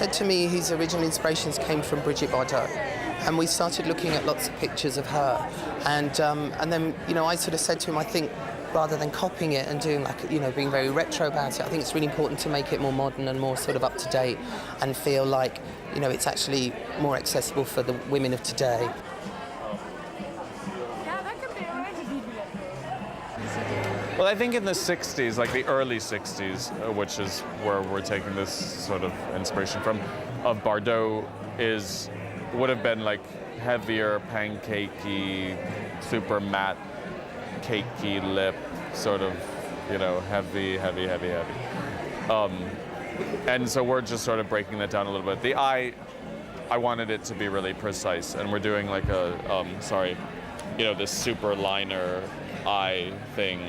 said to me his original inspirations came from Brigitte Bardot. And we started looking at lots of pictures of her. And then, you know, I sort of said to him, I think rather than copying it and doing like, you know, being very retro about it, I think it's really important to make it more modern and more sort of up to date and feel like, you know, it's actually more accessible for the women of today. Well, I think in the 60s, like the early 60s, which is where we're taking this sort of inspiration from, of Bardot would have been like heavier, pancakey, super matte, cakey lip, sort of, you know, heavy. And so we're just sort of breaking that down a little bit. The eye, I wanted it to be really precise, and we're doing like a, you know, this super liner eye thing.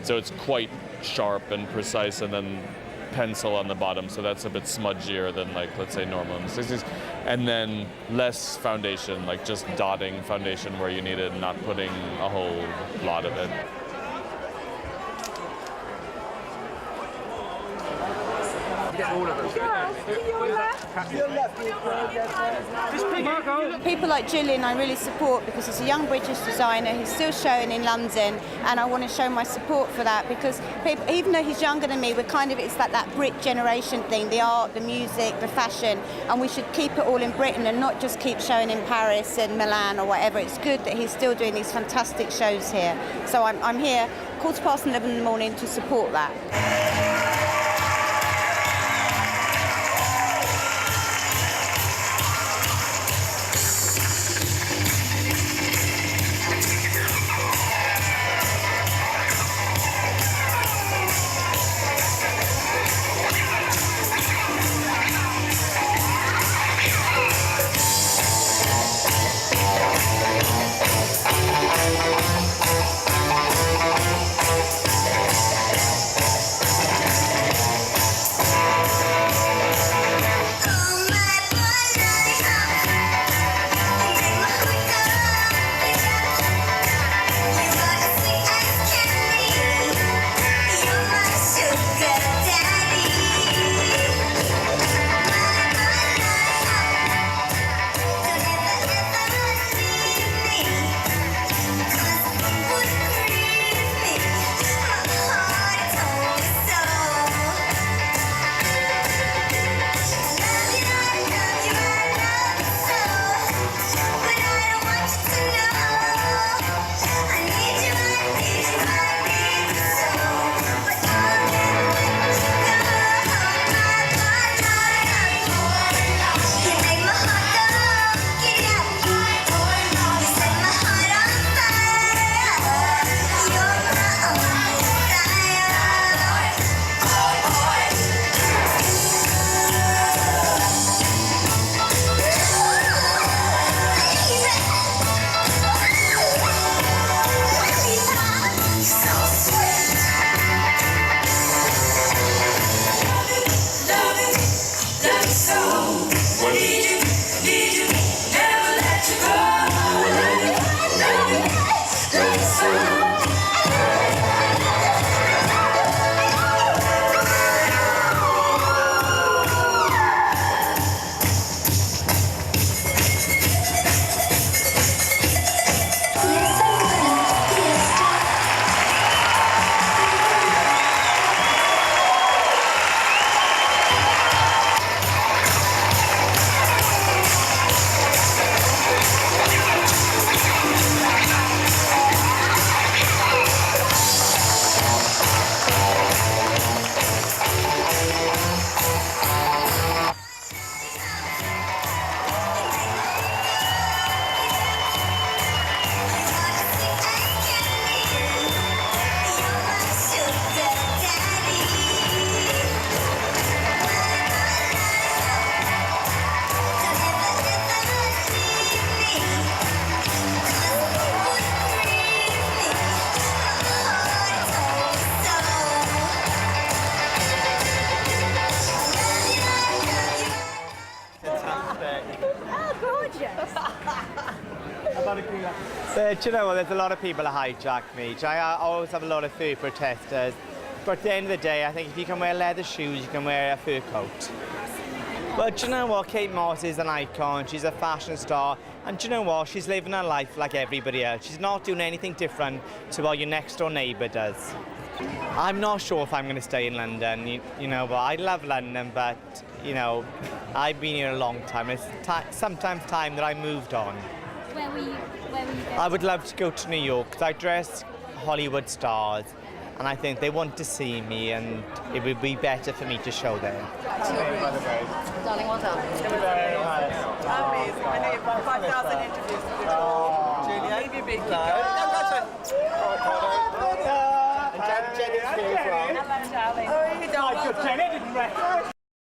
So it's quite sharp and precise, and then pencil on the bottom, so that's a bit smudgier than, like, let's say normal in the 60s. And then less foundation, like just dotting foundation where you need it, not putting a whole lot of it. All of them. People like Julien I really support because he's a young British designer. He's still showing in London, and I want to show my support for that because people, even though he's younger than me, we're kind of, it's like that Brit generation thing, the art, the music, the fashion, and we should keep it all in Britain and not just keep showing in Paris and Milan or whatever. It's good that he's still doing these fantastic shows here. So I'm here 11:15 in the morning to support that. Do you know what, there's a lot of people that hijack me. I always have a lot of fur protesters. But at the end of the day, I think if you can wear leather shoes, you can wear a fur coat. But do you know what? Kate Moss is an icon. She's a fashion star. And do you know what? She's living her life like everybody else. She's not doing anything different to what your next door neighbour does. I'm not sure if I'm going to stay in London, you know, but I love London, but, you know, I've been here a long time. It's sometimes time that I moved on. Where were you going? I would love to go to New York because I dress Hollywood stars and I think they want to see me and it would be better for me to show them. Darling, well done. Amazing. I know you've got 5,000 interviews to do. Julia, leave your big keep going. Jenny's here as well. Hello, darling. Oh, you don't. Jenny didn't record.